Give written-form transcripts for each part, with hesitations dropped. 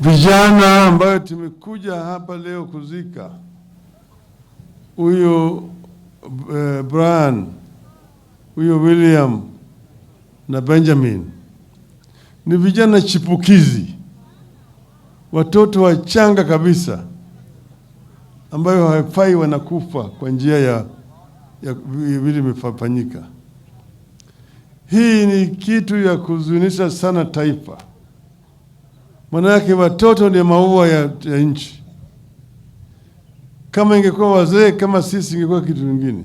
Vijana ambayo tumekuja hapa leo kuzika huyo Brian, huyo William na Benjamin ni vijana chipukizi, watoto wachanga kabisa ambayo haifai wanakufa kwa njia ya vile imefanyika. Hii ni kitu ya kuzunisha sana taifa. Manake watoto ndio maua ya nchi. Kama ingekuwa wazee kama sisi ingekuwa kitu kingine.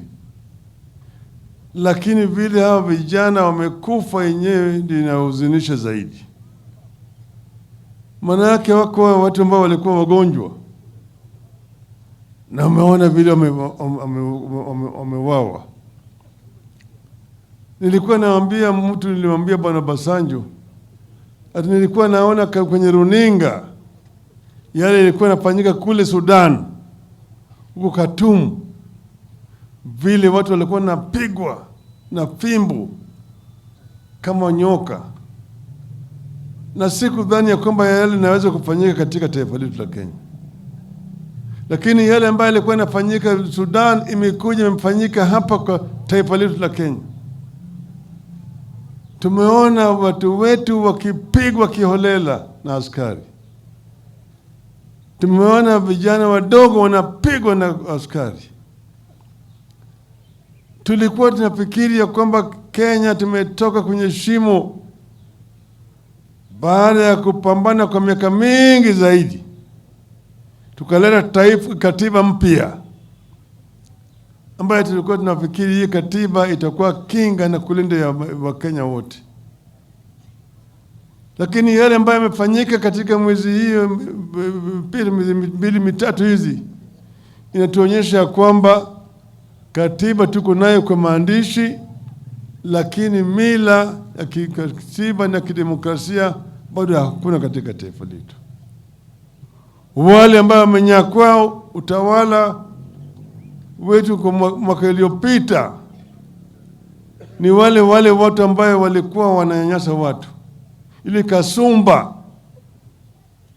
Lakini vile hao vijana wamekufa yenyewe ndio inahuzunisha zaidi. Manake wako watu ambao walikuwa wagonjwa. Na umeona vile wamewawa. Nilikuwa nilimwambia Bwana Basanjo, ati nilikuwa naona kwenye runinga yale ilikuwa inafanyika kule Sudan, huko Khartoum, vile watu walikuwa napigwa na fimbo kama nyoka, na sikudhani ya kwamba yale inaweza kufanyika katika taifa letu la Kenya. Lakini yale ambayo ilikuwa inafanyika Sudan imekuja imefanyika hapa kwa taifa letu la Kenya. Tumeona watu wetu wakipigwa kiholela na askari. Tumeona vijana wadogo wanapigwa na askari. Tulikuwa tunafikiri ya kwamba Kenya tumetoka kwenye shimo baada ya kupambana kwa miaka mingi zaidi. Tukaleta katiba mpya ambayo tulikuwa tunafikiri hii katiba itakuwa kinga na kulinda ya Wakenya wote. Lakini yale ambayo yamefanyika katika mwezi hiyo mbili mitatu hizi inatuonyesha kwamba katiba tuko nayo kwa maandishi, lakini mila ya kikatiba na kidemokrasia bado hakuna katika taifa letu. Wale ambao wamenyakua utawala wetu kwa mwaka uliopita ni wale watu ambao walikuwa wananyanyasa watu. Ili kasumba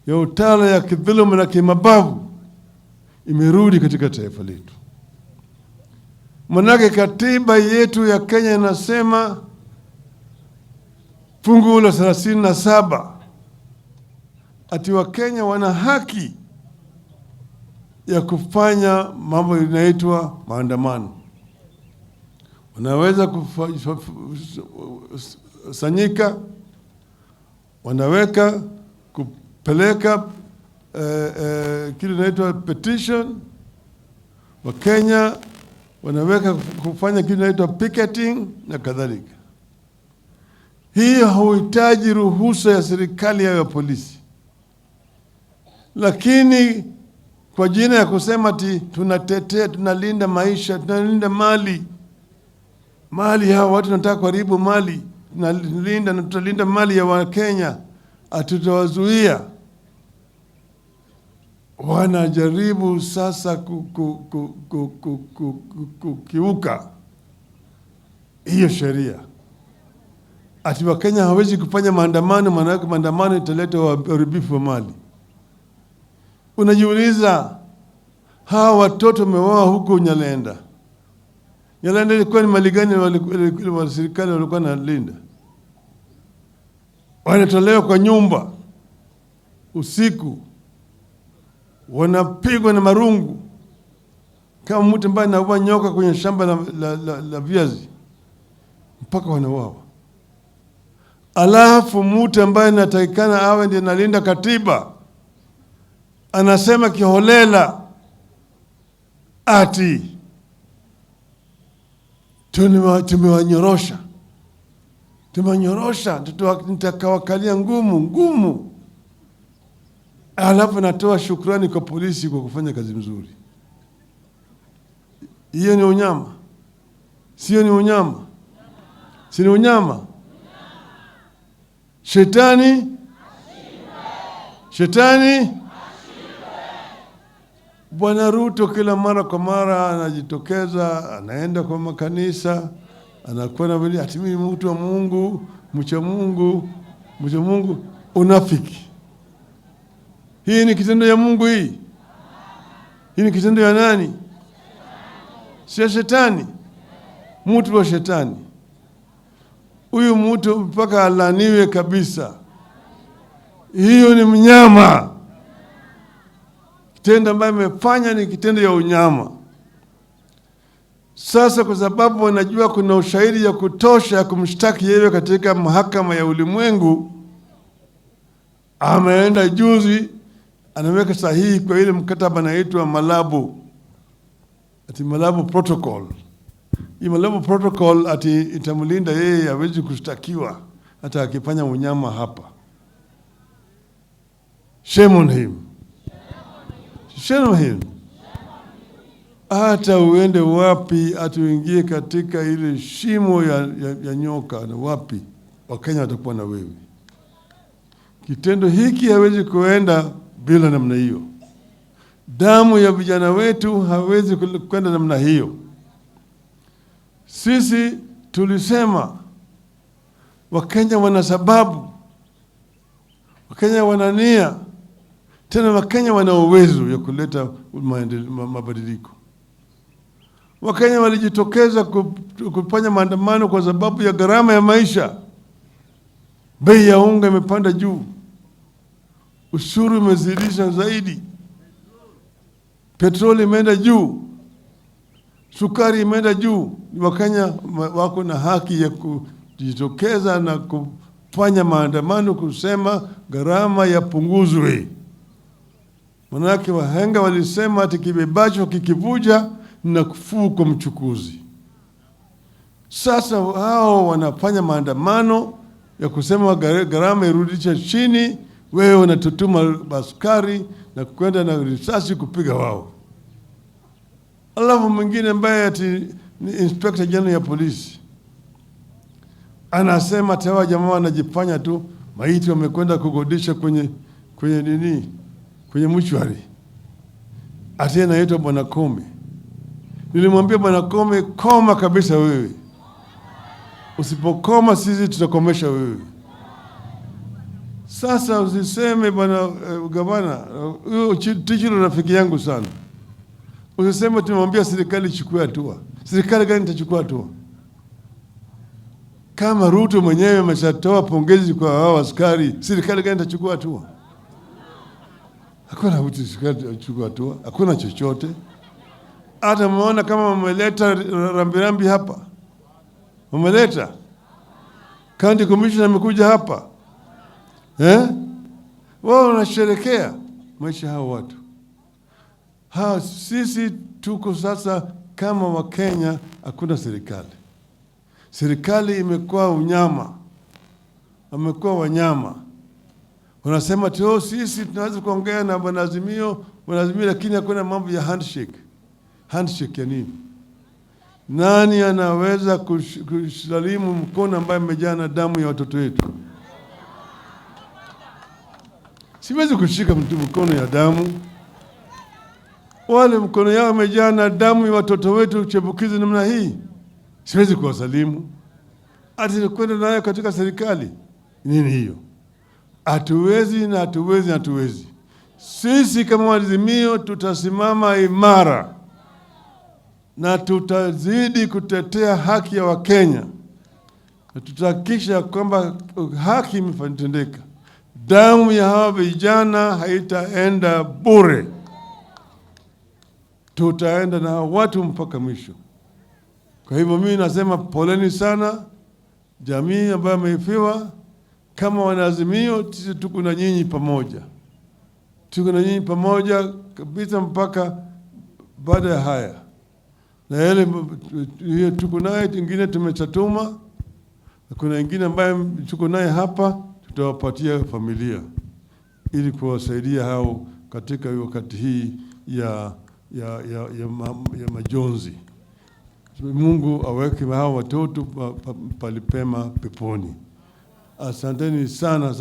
ya utawala ya kidhuluma na kimabavu imerudi katika taifa letu. Manake katiba yetu ya Kenya inasema fungu la 37 ati Wakenya wana haki ya kufanya mambo inaitwa maandamano. Wanaweza kusanyika, wanaweka kupeleka kile inaitwa petition. Wakenya wanaweka kufanya kile inaitwa picketing na kadhalika. Hii hauhitaji ruhusa ya serikali ya polisi. Lakini kwa jina ya kusema ati tunatetea, tunalinda maisha, tunalinda mali hawa watu wanataka kuharibu mali, tunalinda na tutalinda mali ya Wakenya, hatutawazuia. Wanajaribu sasa kukiuka hiyo sheria. Ati Wakenya hawezi kufanya maandamano, maana maandamano italeta uharibifu wa mali. Unajiuliza, hawa watoto wameuawa huko Nyalenda. Nyalenda ilikuwa ni mali gani wa serikali walikuwa wanalinda? Wanatolewa kwa nyumba usiku, wanapigwa na marungu kama mtu ambaye anaua nyoka kwenye shamba la viazi mpaka wanauawa. Alafu mtu ambaye anatakikana awe ndiye analinda katiba anasema kiholela ati tumewanyorosha, nitakawakalia ngumu. Alafu natoa shukrani kwa polisi kwa kufanya kazi mzuri. Hiyo ni unyama? Sio ni unyama? Si ni unyama? Shetani Bwana Ruto kila mara kwa mara anajitokeza, anaenda kwa makanisa, anakuwa na vile ati mimi mtu wa Mungu, mcha Mungu. Unafiki. Hii ni kitendo ya Mungu hii. Hii ni kitendo ya nani? Si shetani. Mtu wa shetani. Huyu mtu mpaka alaniwe kabisa. Hiyo ni mnyama. Kitendo ambayo amefanya ni kitendo ya unyama. Sasa kwa sababu wanajua kuna ushahidi ya kutosha ya kumshtaki yeye katika mahakama ya ulimwengu, ameenda juzi anaweka sahihi kwa ile mkataba unaitwa Malabo. Ati Malabo Protocol. Hii Malabo Protocol ati itamlinda yeye hawezi kushtakiwa hata akifanya unyama hapa. Shame on him. Shame on him. Hata uende wapi, atuingie katika ile shimo ya nyoka na wapi, Wakenya watakuwa na wewe. Kitendo hiki hawezi kuenda bila namna hiyo. Damu ya vijana wetu hawezi kwenda namna hiyo. Sisi tulisema Wakenya wana sababu, Wakenya wana nia, tena Wakenya wana uwezo ya kuleta mabadiliko. Wakenya walijitokeza kufanya maandamano kwa sababu ya gharama ya maisha. Bei ya unga imepanda juu. Ushuru umezidisha zaidi. Petroli imeenda juu. Sukari imeenda juu. Wakenya wako na haki ya kujitokeza na kufanya maandamano kusema gharama yapunguzwe. Manake wahenga walisema ati kibebacho kikivuja na kufuu kwa mchukuzi. Sasa hao wanafanya maandamano ya kusema gharama irudishe chini, wewe unatutuma askari na kwenda na risasi kupiga wao. Alafu mwingine ambaye ati ni Inspector General ya polisi anasema tawa jamaa wanajifanya tu maiti wamekwenda kugodisha kwenye nini, kwenye mchuari. Ati anaitwa Bwana Kome. Nilimwambia Bwana Kome, koma kabisa wewe. Usipokoma sisi tutakomesha wewe. Sasa usiseme bwana gavana, huyo Tichilo rafiki yangu sana. Usiseme tumwambia serikali ichukue hatua. Serikali gani itachukua hatua? Kama Ruto mwenyewe ameshatoa pongezi kwa hao askari, serikali gani itachukua hatua? Hakuna mtu itachukua hatua, hakuna chochote. Hata muona kama wameleta rambirambi hapa. Wameleta. County Commissioner amekuja hapa. Wao wanasherekea maisha hao watu. Sisi tuko sasa kama Wakenya, hakuna serikali. Serikali imekuwa unyama. Wamekuwa wanyama. Wanasema tu sisi tunaweza kuongea na Bwana Azimio, lakini hakuna mambo ya handshake. Handshake ya nini? Nani anaweza kusalimu mkono ambaye umejaa na damu ya watoto wetu? Siwezi kushika mtu mkono ya damu. Wale mkono yao umejaa na damu ya watoto wetu chepukizi namna hii. Siwezi kuwasalimu. Ati kwenda nayo katika serikali. Nini hiyo? Hatuwezi. Sisi kama Azimio tutasimama imara. Na tutazidi kutetea haki ya Wakenya. Na tutahakikisha kwamba haki imetendeka. Damu ya hawa vijana haitaenda bure. Tutaenda na watu mpaka mwisho. Kwa hivyo mimi nasema poleni sana jamii ambayo imefiwa. Kama Wanaazimio sisi tuko na nyinyi pamoja. Tuko na nyinyi pamoja kabisa mpaka baada ya haya. Na yale tuko naye ingine tumechatuma, na kuna ingine ambaye tuko naye hapa tutawapatia familia ili kuwasaidia hao katika wakati hii ya majonzi. Mungu aweke hao watoto palipema peponi. Asanteni sana.